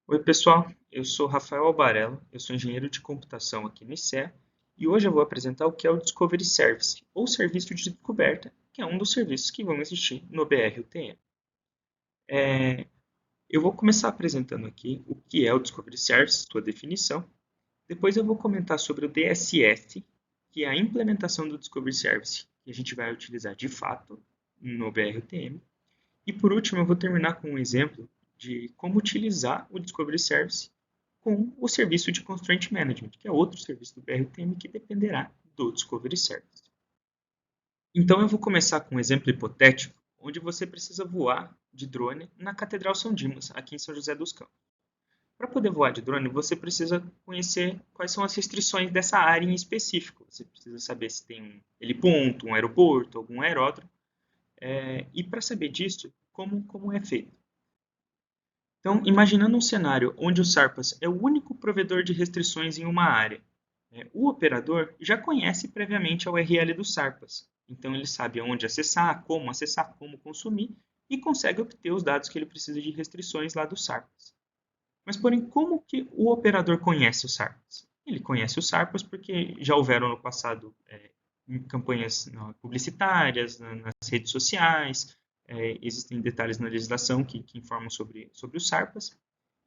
Oi, pessoal. Eu sou Rafael Albarella, eu sou engenheiro de computação aqui no ICE e hoje eu vou apresentar o que é o Discovery Service, ou Serviço de Descoberta, que é um dos serviços que vão existir no BR-UTM. Eu vou começar apresentando aqui o que é o Discovery Service, sua definição. Depois eu vou comentar sobre o DSS, que é a implementação do Discovery Service, que a gente vai utilizar de fato no BR-UTM. E por último, eu vou terminar com um exemplo de como utilizar o Discovery Service com o serviço de Constraint Management, que é outro serviço do BRTM que dependerá do Discovery Service. Então eu vou começar com um exemplo hipotético, onde você precisa voar de drone na Catedral São Dimas, aqui em São José dos Campos. Para poder voar de drone, você precisa conhecer quais são as restrições dessa área em específico. Você precisa saber se tem um heliponto, um aeroporto, algum aeródromo. E para saber disso, como é feito? Então, imaginando um cenário onde o SARPAS é o único provedor de restrições em uma área, o operador já conhece previamente a URL do SARPAS, então ele sabe aonde acessar, como consumir e consegue obter os dados que ele precisa de restrições lá do SARPAS. Mas, porém, como que o operador conhece o SARPAS? Ele conhece o SARPAS porque já houveram no passado em campanhas publicitárias, nas redes sociais, existem detalhes na legislação que informam sobre os SARPAS.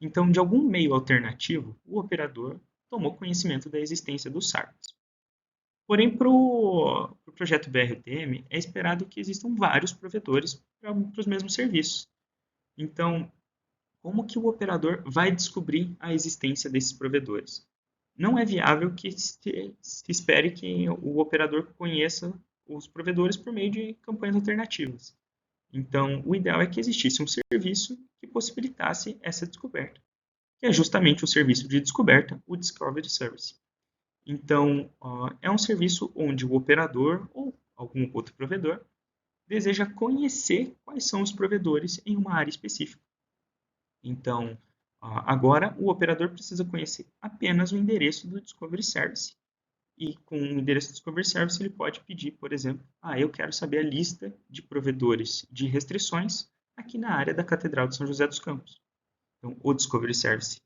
Então, de algum meio alternativo, o operador tomou conhecimento da existência dos SARPAS. Porém, para o projeto BRTM, é esperado que existam vários provedores para os mesmos serviços. Então, como que o operador vai descobrir a existência desses provedores? Não é viável que se espere que o operador conheça os provedores por meio de campanhas alternativas. Então, o ideal é que existisse um serviço que possibilitasse essa descoberta, que é justamente o serviço de descoberta, o Discovery Service. Então, é um serviço onde o operador ou algum outro provedor deseja conhecer quais são os provedores em uma área específica. Então, agora o operador precisa conhecer apenas o endereço do Discovery Service. E com o endereço do Discovery Service ele pode pedir, por exemplo, eu quero saber a lista de provedores de restrições aqui na área da Catedral de São José dos Campos. Então, o Discovery Service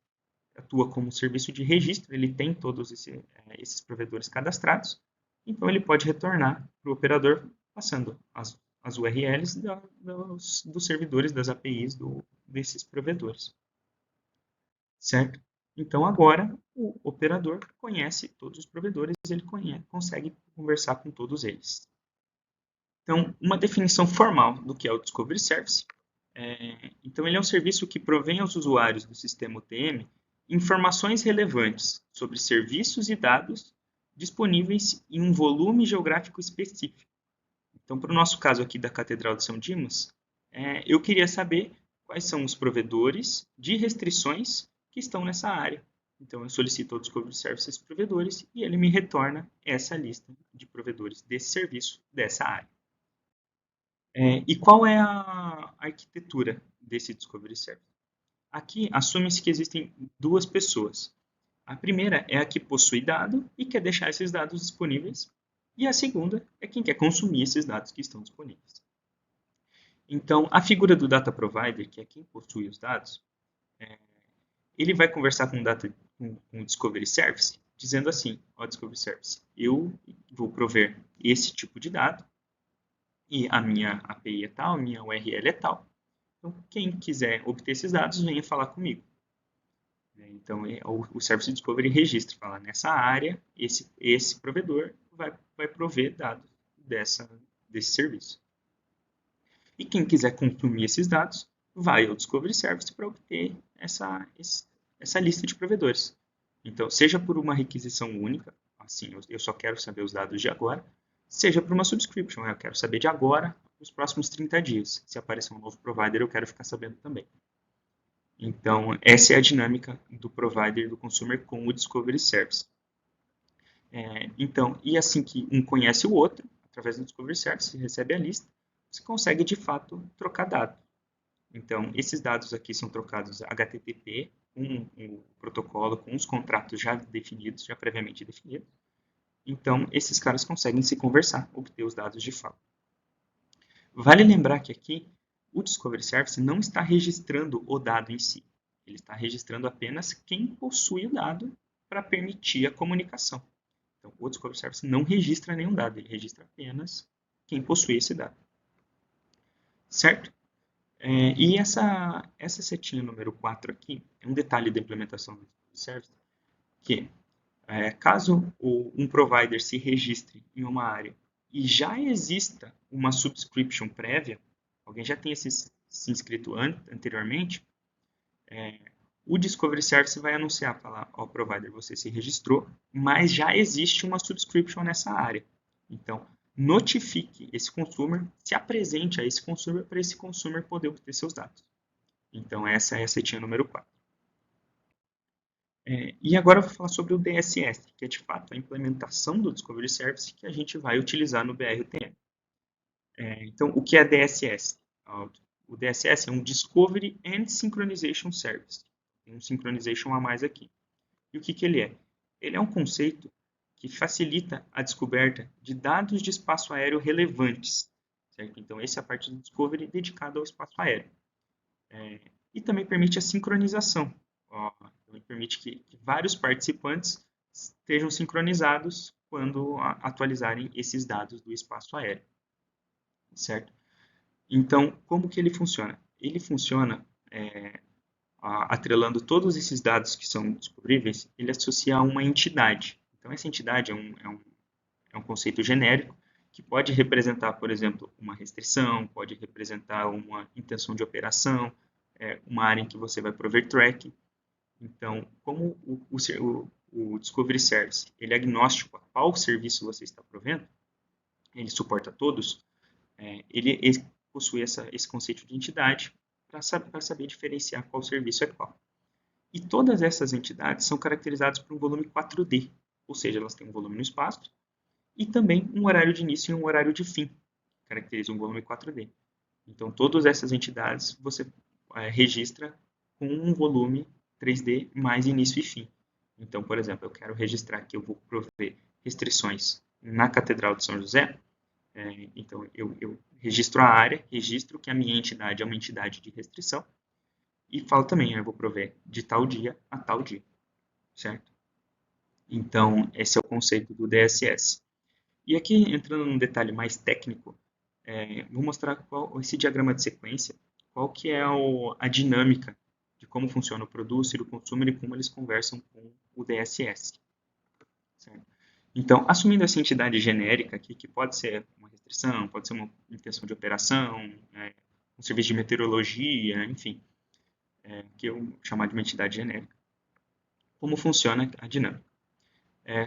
atua como serviço de registro, ele tem todos esses provedores cadastrados, então ele pode retornar para o operador passando as URLs dos servidores, das APIs desses provedores, certo? Então agora o operador conhece todos os provedores, ele consegue conversar com todos eles. Então, uma definição formal do que é o Discovery Service. Então, ele é um serviço que provém aos usuários do sistema UTM informações relevantes sobre serviços e dados disponíveis em um volume geográfico específico. Então, para o nosso caso aqui da Catedral de São Dimas, eu queria saber quais são os provedores de restrições que estão nessa área. Então, eu solicito ao Discovery Service esses provedores e ele me retorna essa lista de provedores desse serviço, dessa área. E qual é a arquitetura desse Discovery Service? Aqui, assume-se que existem duas pessoas. A primeira é a que possui dado e quer deixar esses dados disponíveis, e a segunda é quem quer consumir esses dados que estão disponíveis. Então, a figura do Data Provider, que é quem possui os dados, ele vai conversar com o Discovery Service, dizendo assim, Discovery Service, eu vou prover esse tipo de dado, e a minha API é tal, a minha URL é tal. Então, quem quiser obter esses dados, venha falar comigo. Então, o Service Discovery registra, fala, nessa área, esse provedor vai prover dados desse serviço. E quem quiser consumir esses dados, vai ao Discovery Service para obter essa lista de provedores. Então, seja por uma requisição única, assim, eu só quero saber os dados de agora, seja por uma subscription, eu quero saber de agora, os próximos 30 dias. Se aparecer um novo provider, eu quero ficar sabendo também. Então, essa é a dinâmica do provider e do consumer com o Discovery Service. Então, e assim que um conhece o outro, através do Discovery Service, recebe a lista, você consegue, de fato, trocar dados. Então, esses dados aqui são trocados HTTP, com o protocolo, com os contratos já definidos, já previamente definidos. Então, esses caras conseguem se conversar, obter os dados de fato. Vale lembrar que aqui, o Discovery Service não está registrando o dado em si. Ele está registrando apenas quem possui o dado para permitir a comunicação. Então, o Discovery Service não registra nenhum dado, ele registra apenas quem possui esse dado. Certo? E essa setinha número 4 aqui é um detalhe da implementação do Discovery Service, que caso um provider se registre em uma área e já exista uma subscription prévia, alguém já tenha se inscrito anteriormente, o Discovery Service vai anunciar, falar, ó, provider, você se registrou, mas já existe uma subscription nessa área. Então, notifique esse consumer, se apresente a esse consumer para esse consumer poder obter seus dados. Então, essa é a setinha número 4. E agora eu vou falar sobre o DSS, que é de fato a implementação do Discovery Service que a gente vai utilizar no BRTM. Então, o que é DSS? O DSS é um Discovery and Synchronization Service. Tem um synchronization a mais aqui. E o que ele é? Ele é um conceito que facilita a descoberta de dados de espaço aéreo relevantes. Certo? Então, essa é a parte do Discovery dedicada ao espaço aéreo. E também permite a sincronização. Então, permite que vários participantes estejam sincronizados quando atualizarem esses dados do espaço aéreo. Certo? Então, como que ele funciona? Ele funciona atrelando todos esses dados que são descobríveis, ele associa a uma entidade. Então, essa entidade é um conceito genérico que pode representar, por exemplo, uma restrição, pode representar uma intenção de operação, uma área em que você vai prover tracking. Então, como o Discovery Service ele é agnóstico a qual serviço você está provendo, ele suporta todos, ele possui esse conceito de entidade para saber diferenciar qual serviço é qual. E todas essas entidades são caracterizadas por um volume 4D, ou seja, elas têm um volume no espaço e também um horário de início e um horário de fim, que caracteriza um volume 4D. Então, todas essas entidades você registra com um volume 3D mais início e fim. Então, por exemplo, eu quero registrar que eu vou prover restrições na Catedral de São José, então eu registro a área, registro que a minha entidade é uma entidade de restrição e falo também, eu vou prover de tal dia a tal dia, certo? Então, esse é o conceito do DSS. E aqui, entrando num detalhe mais técnico, vou mostrar esse diagrama de sequência, qual que é a dinâmica de como funciona o producer, o consumer e como eles conversam com o DSS. Certo? Então, assumindo essa entidade genérica aqui, que pode ser uma restrição, pode ser uma intenção de operação, um serviço de meteorologia, enfim, que eu vou chamar de uma entidade genérica, como funciona a dinâmica.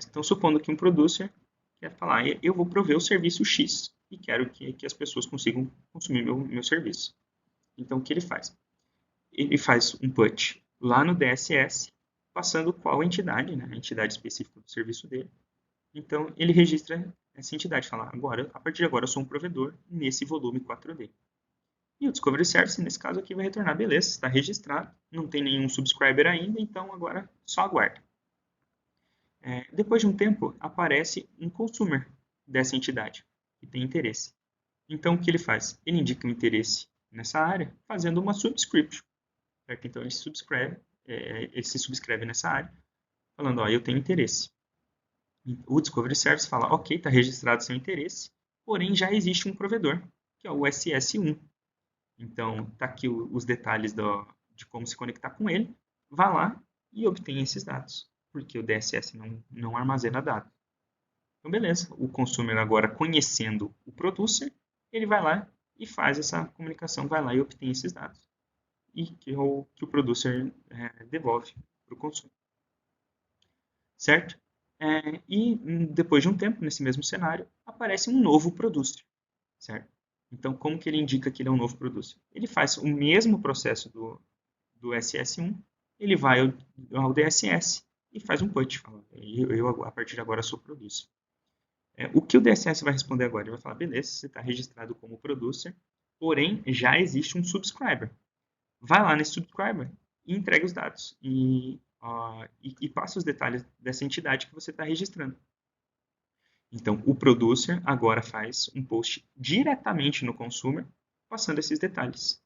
Então, supondo que um producer quer falar, eu vou prover o serviço X e quero que as pessoas consigam consumir meu serviço. Então, o que ele faz? Ele faz um put lá no DSS, passando qual entidade, né, a entidade específica do serviço dele. Então, ele registra essa entidade, fala, a partir de agora eu sou um provedor nesse volume 4D. E o Discovery Service, nesse caso aqui, vai retornar, beleza, está registrado, não tem nenhum subscriber ainda, então agora só aguarda. Depois de um tempo, aparece um consumer dessa entidade, que tem interesse. Então, o que ele faz? Ele indica o interesse nessa área, fazendo uma subscription. Certo? Então, ele se subscreve nessa área, falando, ó, eu tenho interesse. O Discovery Service fala, ok, está registrado seu interesse, porém já existe um provedor, que é o SS1. Então, está aqui os detalhes de como se conectar com ele. Vá lá e obtenha esses dados, porque o DSS não armazena dados. Então, beleza. O consumer agora, conhecendo o producer, ele vai lá e faz essa comunicação, vai lá e obtém esses dados. E que o producer devolve para o consumer. Certo? E depois de um tempo, nesse mesmo cenário, aparece um novo producer. Certo? Então, como que ele indica que ele é um novo producer? Ele faz o mesmo processo do SS1, ele vai ao DSS e faz um put. Fala, eu, a partir de agora, sou producer. O que o DSS vai responder agora? Ele vai falar, beleza, você está registrado como producer, porém, já existe um subscriber. Vai lá nesse subscriber e entrega os dados. E passa os detalhes dessa entidade que você está registrando. Então, o producer agora faz um post diretamente no consumer, passando esses detalhes.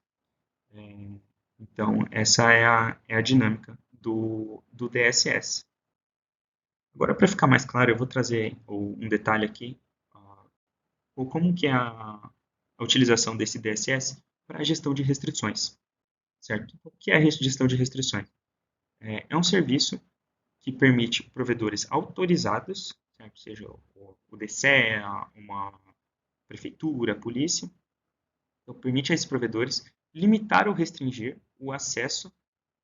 Então, essa é a dinâmica do DSS. Agora, para ficar mais claro, eu vou trazer um detalhe aqui, como que é a utilização desse DSS para a gestão de restrições, certo? O que é a gestão de restrições? É um serviço que permite provedores autorizados, certo? Seja o DCEA, uma prefeitura, a polícia, então permite a esses provedores limitar ou restringir o acesso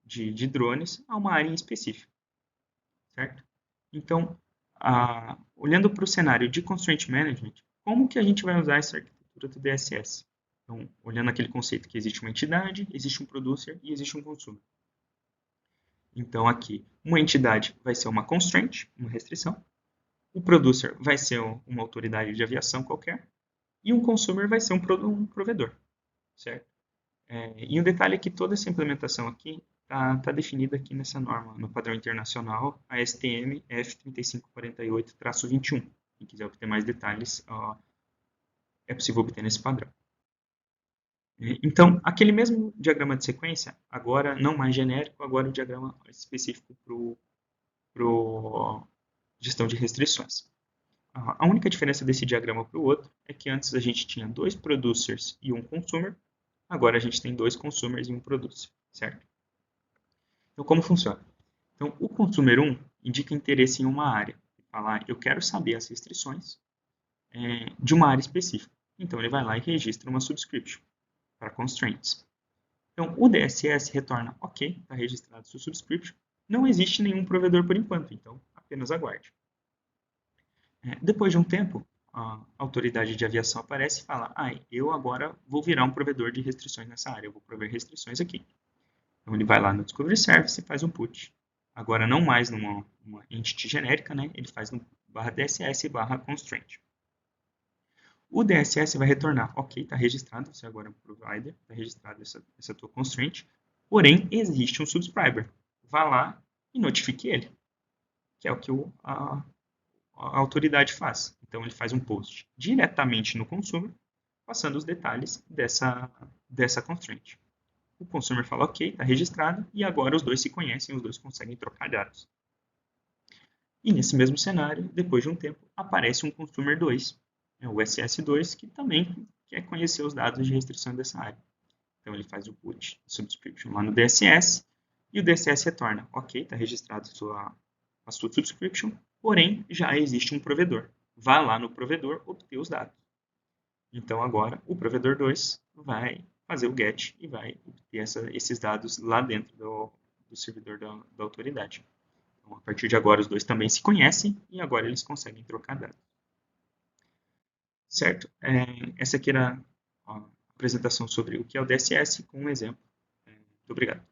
de drones a uma área em específico, certo? Então, olhando para o cenário de Constraint Management, como que a gente vai usar essa arquitetura do DSS? Então, olhando aquele conceito que existe uma entidade, existe um producer e existe um consumer. Então, aqui, uma entidade vai ser uma constraint, uma restrição, o producer vai ser uma autoridade de aviação qualquer, e um consumer vai ser um provedor, certo? E um detalhe é que toda essa implementação aqui está definida aqui nessa norma, no padrão internacional, a STM F3548-21. Quem quiser obter mais detalhes, é possível obter nesse padrão. Então, aquele mesmo diagrama de sequência, agora não mais genérico, agora o diagrama específico para gestão de restrições. A única diferença desse diagrama para o outro é que antes a gente tinha dois producers e um consumer, agora a gente tem dois consumers e um producer, certo? Então, como funciona? Então, o consumer 1 indica interesse em uma área. Ele fala, eu quero saber as restrições de uma área específica. Então, ele vai lá e registra uma subscription para constraints. Então, o DSS retorna, ok, está registrado sua subscription. Não existe nenhum provedor por enquanto, então apenas aguarde. Depois de um tempo, a autoridade de aviação aparece e fala, eu agora vou virar um provedor de restrições nessa área, eu vou prover restrições aqui. Então ele vai lá no Discovery Service e faz um put. Agora não mais numa entity genérica, né? Ele faz no /DSS /constraint. O DSS vai retornar, ok, está registrado, você agora é um provider, está registrado essa tua constraint, porém existe um subscriber. Vá lá e notifique ele, que é o que a autoridade faz. Então ele faz um post diretamente no consumer, passando os detalhes dessa constraint. O consumer fala, ok, está registrado, e agora os dois se conhecem, os dois conseguem trocar dados. E nesse mesmo cenário, depois de um tempo, aparece um consumer 2, o SS2, que também quer conhecer os dados de restrição dessa área. Então ele faz o put subscription lá no DSS, e o DSS retorna, ok, está registrado a sua subscription, porém já existe um provedor. Vá lá no provedor obter os dados. Então agora o provedor 2 vai fazer o GET e vai obter esses dados lá dentro do servidor da autoridade. Então, a partir de agora, os dois também se conhecem e agora eles conseguem trocar dados. Certo? Essa aqui era a apresentação sobre o que é o DSS com um exemplo. Muito obrigado.